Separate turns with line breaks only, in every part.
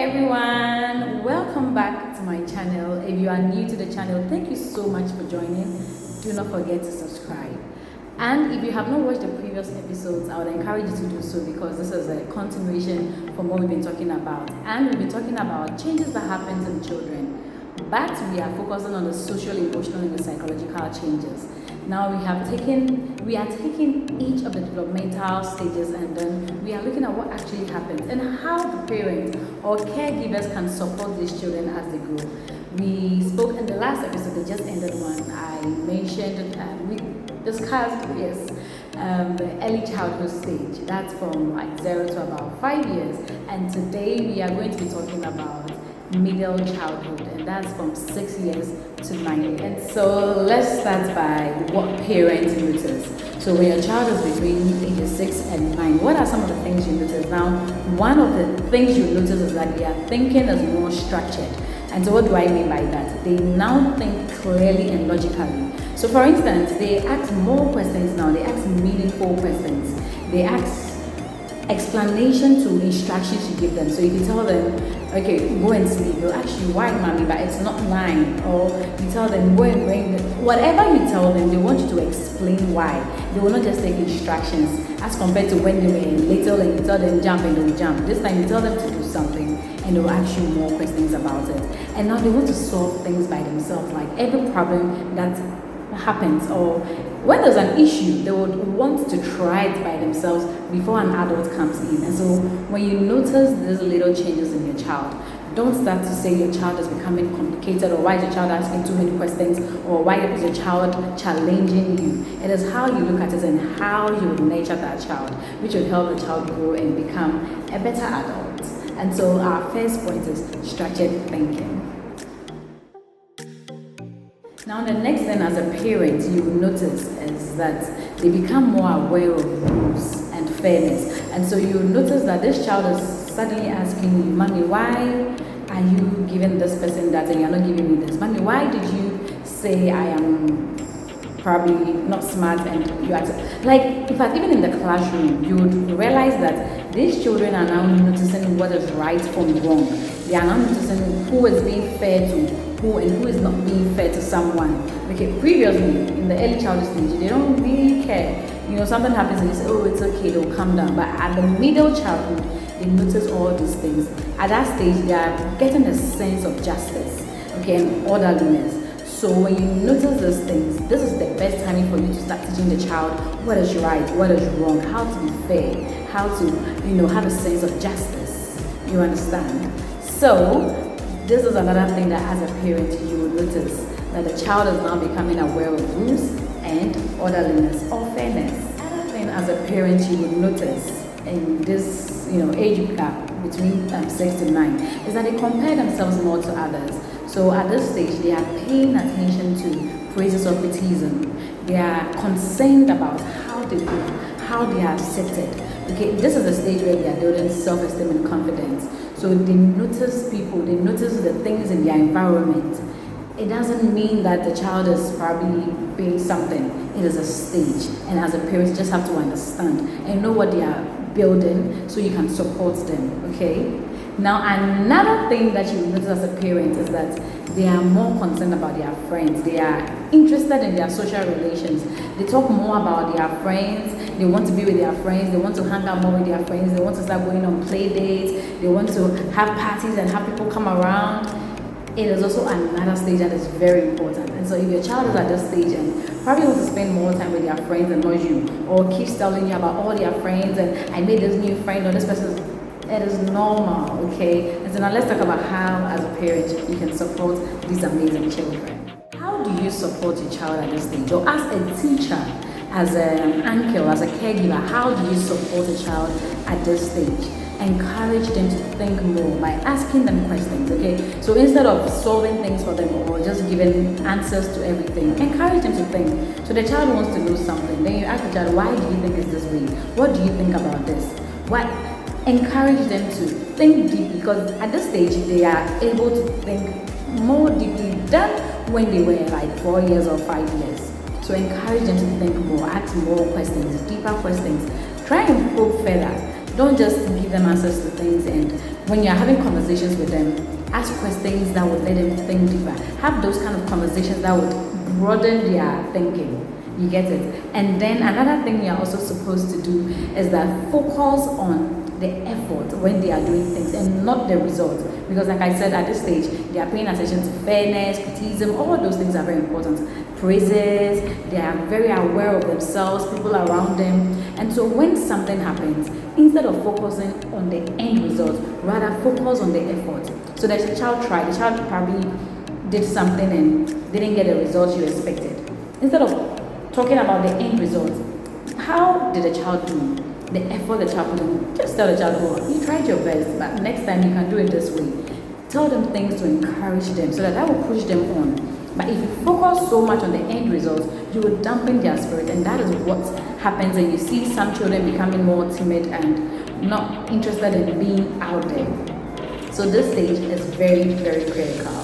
everyone, welcome back to my channel. If you are new to the channel, thank you so much for joining. Do not forget to subscribe, and if you have not watched the previous episodes, I would encourage you to do so because this is a continuation from what we've been talking about, and we've been talking about changes that happen in children, but we are focusing on the social, emotional, and the psychological changes. Now we are taking each of the developmental stages, and then we are looking at what actually happens and how the parents or caregivers can support these children as they grow. We spoke in the last episode that just ended one. I mentioned we discussed the early childhood stage. That's from like 0 to about 5 years, and today we are going to be talking about middle childhood, and that's from 6 years to 9 years. And so let's start by what parents notice. So when your child is between ages 6 and 9, what are some of the things you notice? Now, one of the things you notice is that their thinking is more structured. And so what do I mean by that? They now think clearly and logically. So for instance, they ask more questions now. They ask meaningful questions. They ask explanation to instructions you give them. So if you tell them, okay, go and sleep, they'll ask you, why, mommy, but it's not 9. Or you tell them, go and bring them. Whatever you tell them, they want you to explain why. They will not just take instructions as compared to when they were little and you tell them jump and they'll jump. This time you tell them to do something and they'll ask you more questions about it. And now they want to solve things by themselves, like every problem that happens or when there's an issue, they would want to try it by themselves before an adult comes in. And so when you notice these little changes in your child, don't start to say your child is becoming complicated, or why is your child asking too many questions, or why is your child challenging you. It is how you look at it and how you would nurture that child, which will help the child grow and become a better adult. And so our first point is structured thinking. Now the next thing as a parent you will notice is that they become more aware of rules and fairness. And so you will notice that this child is suddenly asking you, mommy, why are you giving this person that and you're not giving me this? Mommy, why did you say I am probably not smart and you are like, in fact, even in the classroom, you would realize that these children are now noticing what is right from wrong. They are now noticing who is being fair to who and who is not being fair to someone. Okay, previously in the early childhood stage, they don't really care. You know, something happens and they say, oh, it's okay, they'll calm down. But at the middle childhood, they notice all these things. At that stage, they are getting a sense of justice, okay, and orderliness. So when you notice these things, this is the best time for you to start teaching the child what is right, what is wrong, how to be fair, how to, have a sense of justice. You understand? So this is another thing that as a parent you will notice, that the child is now becoming aware of rules and orderliness or fairness. Another thing as a parent you will notice in this age gap between 6 to 9 is that they compare themselves more to others. So at this stage they are paying attention to praises or criticism. They are concerned about how they look, how they are accepted. Okay, this is the stage where they are building self-esteem and confidence. So they notice people, they notice the things in their environment. It doesn't mean that the child is probably being something. It is a stage, and as a parent you just have to understand and know what they are building so you can support them. Okay. Now another thing that you notice as a parent is that they are more concerned about their friends. They are interested in their social relations. They talk more about their friends. They want to be with their friends. They want to hang out more with their friends. They want to start going on play dates. They want to have parties and have people come around. It is also another stage that is very important. And so if your child is at this stage and probably wants to spend more time with their friends and not you, or keeps telling you about all their friends and I made this new friend or this person, it is normal, okay? And so now let's talk about how as a parent you can support these amazing children. How do you support your child at this stage? Or as a teacher, as an uncle, as a caregiver, how do you support a child at this stage? Encourage them to think more by asking them questions, okay? So instead of solving things for them or just giving answers to everything, encourage them to think. So the child wants to know something, then you ask the child, why do you think it's this way? What do you think about this? What? Encourage them to think deeply, because at this stage they are able to think more deeply than when they were like 4 years or 5 years. So encourage them to think more, ask more questions, deeper questions. Try and probe further. Don't just give them answers to things, and when you're having conversations with them, ask questions that would let them think deeper. Have those kind of conversations that would broaden their thinking. You get it? And then another thing you're also supposed to do is that focus on the effort when they are doing things and not the result. Because like I said, at this stage, they are paying attention to fairness, criticism, all those things are very important. Praises, they are very aware of themselves, people around them. And so when something happens, instead of focusing on the end result, rather focus on the effort. So that the child tried, the child probably did something and didn't get the results you expected. Instead of talking about the end result, how did the child do? The effort the child put in. Just tell the child, oh, you tried your best, but next time you can do it this way. Tell them things to encourage them so that will push them on. But if you focus so much on the end result, you will dampen their spirit, and that is what happens. And you see some children becoming more timid and not interested in being out there. So this stage is very, very critical.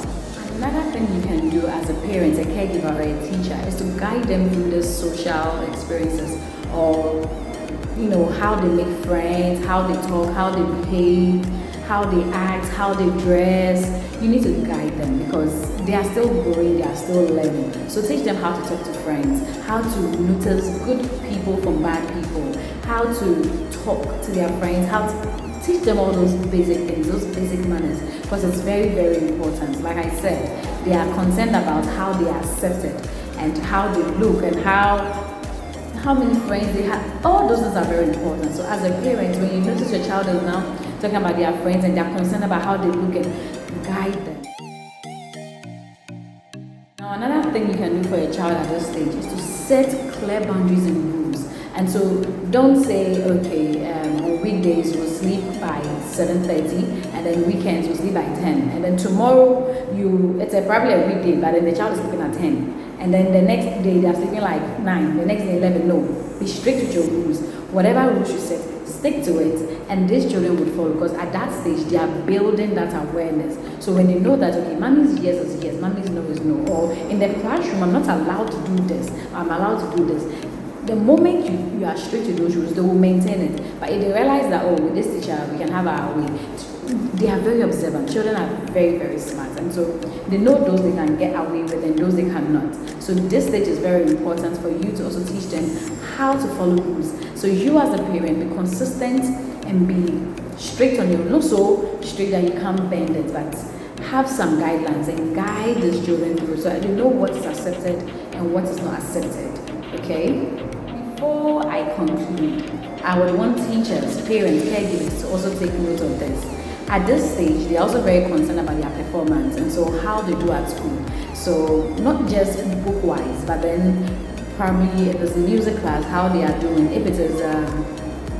Another thing you can do as a parent, a caregiver, or a teacher is to guide them through these social experiences, or how they make friends, how they talk, how they behave, how they act, how they dress. You need to guide them because they are still growing, they are still learning. So teach them how to talk to friends, how to notice good people from bad people, how to talk to their friends, how to teach them all those basic things, those basic manners, because it's very, very important. Like I said, they are concerned about how they are accepted and how they look and how many friends they have. All those things are very important. So as a parent, when you notice your child is now talking about their friends and they're concerned about how they look, and guide them. Now another thing you can do for your child at this stage is to set clear boundaries and rules. And so don't say, okay, on weekdays we'll sleep by 7:30 and then weekends we'll sleep by 10. And then tomorrow it's probably a weekday, but then the child is sleeping at 10. And then the next day they are sleeping like 9, the next day 11. No, be strict with your rules. Whatever rules you set, stick to it, and these children would follow, because at that stage they are building that awareness. So when they know that, okay, mommy's yes is yes, mommy's no is no, or in the classroom I'm not allowed to do this, I'm allowed to do this. The moment you are strict to those rules, they will maintain it. But if they realize that, oh, with this teacher we can have our way, they are very observant. Children are very, very smart, and so they know those they can get away with and those they cannot. So this stage is very important for you to also teach them how to follow rules. So you as a parent, be consistent and be strict on your, not so strict that you can't bend it, but have some guidelines and guide these children through so that they know what is accepted and what is not accepted. Okay? Before I conclude, I would want teachers, parents, caregivers to also take note of this. At this stage, they're also very concerned about their performance and so how they do at school. So not just book-wise, but then probably if it's music class, how they are doing. If it is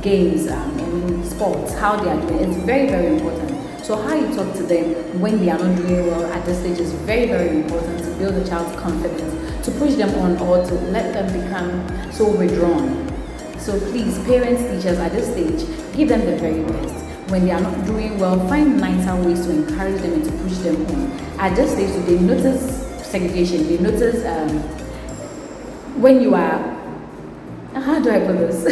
games and sports, how they are doing. It's very, very important. So how you talk to them when they are not doing well at this stage is very, very important to build a child's confidence, to push them on, or to let them become so withdrawn. So please, parents, teachers, at this stage, give them the very best. When they are not doing well, find nicer ways to encourage them and to push them on. At this stage, so they notice segregation, they notice when you are, how do I put this?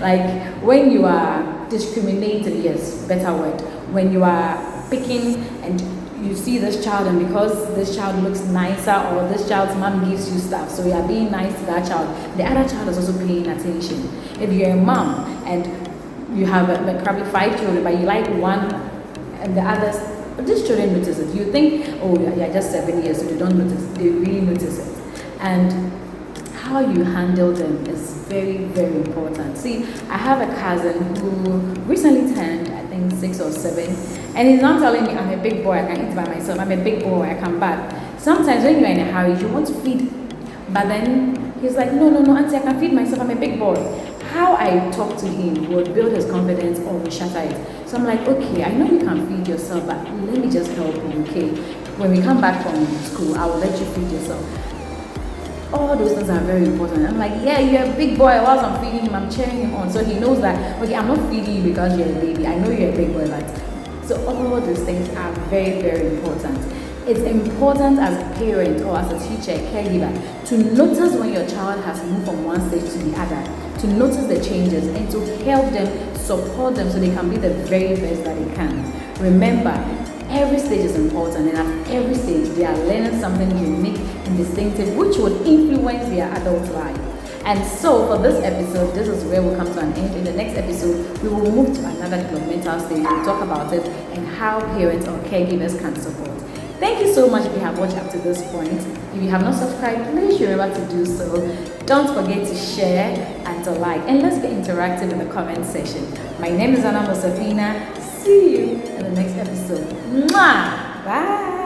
Like when you are discriminating, yes, better word. When you are picking and you see this child, and because this child looks nicer or this child's mom gives you stuff, so you are being nice to that child, the other child is also paying attention. If you're a mom and you have probably 5 children, but you like one and the others, these children notice it. You think, oh, you're just 7 years, so they don't notice. They really notice it. And how you handle them is very, very important. See, I have a cousin who recently turned, I think, 6 or 7, and he's not telling me, I'm a big boy, I can eat by myself, I'm a big boy, I can bath. Sometimes when you're in a hurry, you want to feed, but then he's like, no, auntie, I can feed myself, I'm a big boy. How I talk to him would build his confidence or would shatter it. So I'm like, okay, I know you can feed yourself, but let me just help you, okay? When we come back from school, I will let you feed yourself. All those things are very important. I'm like, yeah, you're a big boy. Whilst I'm feeding him, I'm cheering him on. So he knows that, okay, I'm not feeding you because you're a baby. I know you're a big boy, but so all those things are very, very important. It's important as a parent or as a teacher, a caregiver, to notice when your child has moved from one stage to the other, to notice the changes and to help them, support them so they can be the very best that they can. Remember, every stage is important, and at every stage they are learning something unique and distinctive which would influence their adult life. And so for this episode, this is where we'll come to an end. In the next episode, we will move to another developmental stage. We'll talk about it and how parents or caregivers can support. Thank you so much if you have watched up to this point. If you have not subscribed, please remember to do so. Don't forget to share and to like. And let's be interactive in the comment section. My name is Anna Mosafina. See you in the next episode. Mwah! Bye!